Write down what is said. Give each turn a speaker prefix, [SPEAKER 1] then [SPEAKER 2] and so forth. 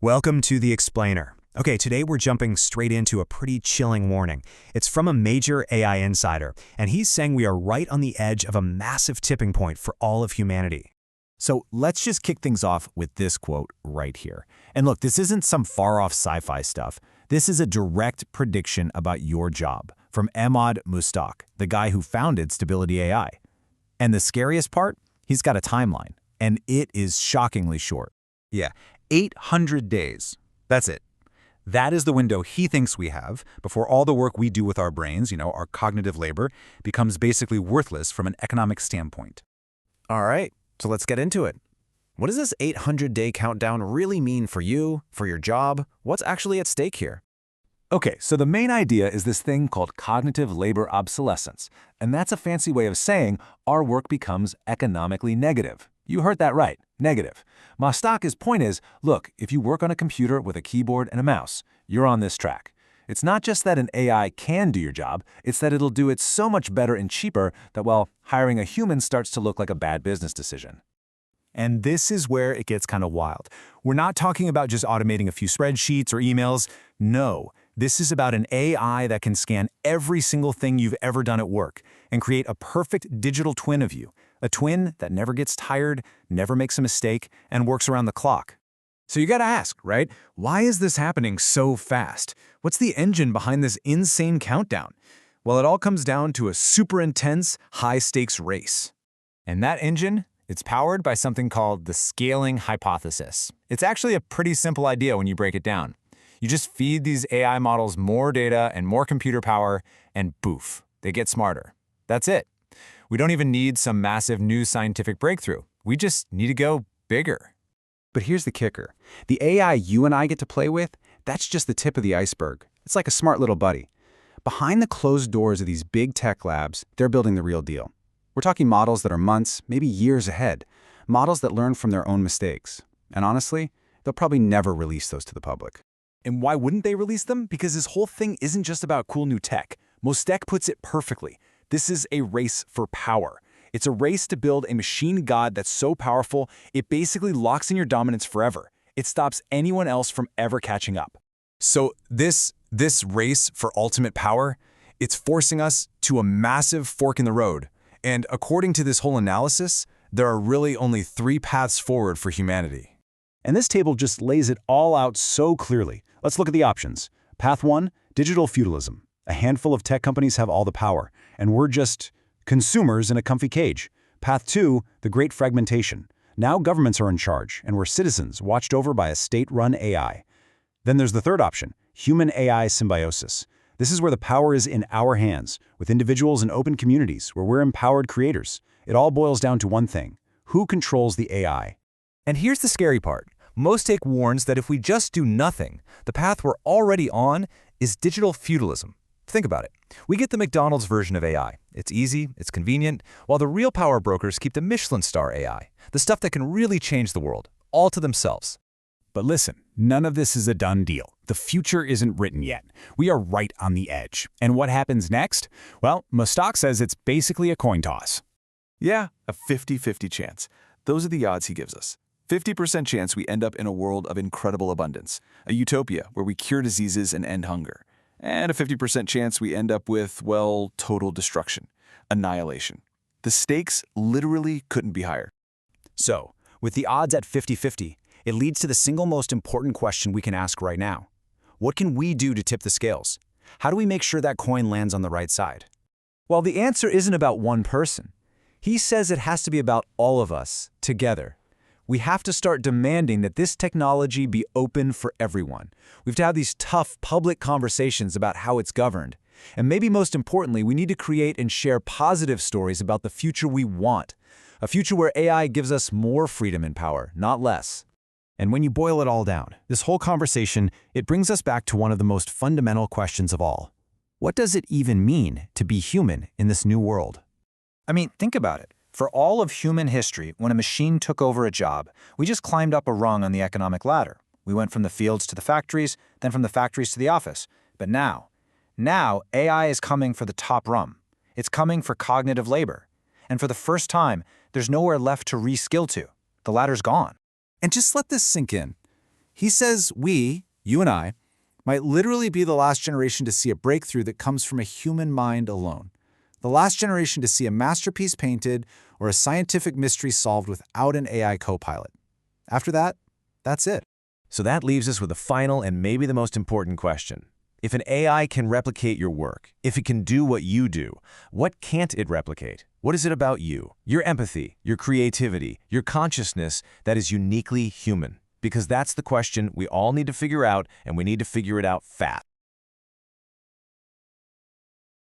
[SPEAKER 1] Welcome to The Explainer. Okay, today we're jumping straight into a pretty chilling warning. It's from a major AI insider, and he's saying we are right on the edge of a massive tipping point for all of humanity.
[SPEAKER 2] So let's just kick things off with this quote right here. And look, this isn't some far-off sci-fi stuff. This is a direct prediction about your job from Emad Mostaque, the guy who founded Stability AI. And the scariest part? He's got a timeline, and it is shockingly short.
[SPEAKER 3] Yeah, 800 days. That's it. That is the window he thinks we have before all the work we do with our brains, our cognitive labor, becomes basically worthless from an economic standpoint.
[SPEAKER 2] All right, so let's get into it. What does this 800-day countdown really mean for you, for your job? What's actually at stake here? Okay, so the main idea is this thing called cognitive labor obsolescence, and that's a fancy way of saying our work becomes economically negative. You heard that right, negative. Mostaque's point is, look, if you work on a computer with a keyboard and a mouse, you're on this track. It's not just that an AI can do your job, it's that it'll do it so much better and cheaper that, well, hiring a human starts to look like a bad business decision.
[SPEAKER 1] And this is where it gets kind of wild. We're not talking about just automating a few spreadsheets or emails. No, this is about an AI that can scan every single thing you've ever done at work and create a perfect digital twin of you. A twin that never gets tired, never makes a mistake, and works around the clock.
[SPEAKER 2] So you gotta ask, right? Why is this happening so fast? What's the engine behind this insane countdown? Well, it all comes down to a super intense, high-stakes race. And that engine, it's powered by something called the scaling hypothesis. It's actually a pretty simple idea when you break it down. You just feed these AI models more data and more computer power, and boof, they get smarter. That's it. We don't even need some massive new scientific breakthrough. We just need to go bigger.
[SPEAKER 3] But here's the kicker. The AI you and I get to play with, that's just the tip of the iceberg. It's like a smart little buddy. Behind the closed doors of these big tech labs, they're building the real deal. We're talking models that are months, maybe years ahead. Models that learn from their own mistakes. And honestly, they'll probably never release those to the public.
[SPEAKER 2] And why wouldn't they release them? Because this whole thing isn't just about cool new tech. Mostaque puts it perfectly. This is a race for power. It's a race to build a machine god that's so powerful, it basically locks in your dominance forever. It stops anyone else from ever catching up. So this race for ultimate power, it's forcing us to a massive fork in the road. And according to this whole analysis, there are really only 3 paths forward for humanity.
[SPEAKER 4] And this table just lays it all out so clearly. Let's look at the options. Path 1, digital feudalism. A handful of tech companies have all the power, and we're just consumers in a comfy cage. Path 2, the great fragmentation. Now governments are in charge, and we're citizens watched over by a state-run AI. Then there's the third option, Human-AI Symbiosis. This is where the power is in our hands, with individuals and open communities where we're empowered creators. It all boils down to one thing: who controls the AI?
[SPEAKER 5] And here's the scary part. Mostaque warns that if we just do nothing, the path we're already on is digital feudalism. Think about it. We get the McDonald's version of AI. It's easy, it's convenient, while the real power brokers keep the Michelin star AI, the stuff that can really change the world, all to themselves.
[SPEAKER 4] But listen, none of this is a done deal. The future isn't written yet. We are right on the edge. And what happens next? Well, Mostaque says it's basically a coin toss.
[SPEAKER 6] Yeah, a 50-50 chance. Those are the odds he gives us. 50% chance we end up in a world of incredible abundance, a utopia where we cure diseases and end hunger. And a 50% chance we end up with, well, total destruction, annihilation. The stakes literally couldn't be higher.
[SPEAKER 1] So, with the odds at 50-50, it leads to the single most important question we can ask right now. What can we do to tip the scales? How do we make sure that coin lands on the right side?
[SPEAKER 5] Well, the answer isn't about one person. He says it has to be about all of us, together. We have to start demanding that this technology be open for everyone. We have to have these tough public conversations about how it's governed. And maybe most importantly, we need to create and share positive stories about the future we want. A future where AI gives us more freedom and power, not less.
[SPEAKER 1] And when you boil it all down, this whole conversation, it brings us back to one of the most fundamental questions of all. What does it even mean to be human in this new world?
[SPEAKER 7] I mean, think about it. For all of human history, when a machine took over a job, we just climbed up a rung on the economic ladder. We went from the fields to the factories, then from the factories to the office. But now AI is coming for the top rung. It's coming for cognitive labor. And for the first time, there's nowhere left to reskill to. The ladder's gone.
[SPEAKER 2] And just let this sink in.
[SPEAKER 1] He says we, you and I, might literally be the last generation to see a breakthrough that comes from a human mind alone. The last generation to see a masterpiece painted or a scientific mystery solved without an AI co-pilot. After that, that's it.
[SPEAKER 2] So that leaves us with a final and maybe the most important question. If an AI can replicate your work, if it can do what you do, what can't it replicate? What is it about you, your empathy, your creativity, your consciousness that is uniquely human? Because that's the question we all need to figure out, and we need to figure it out fast.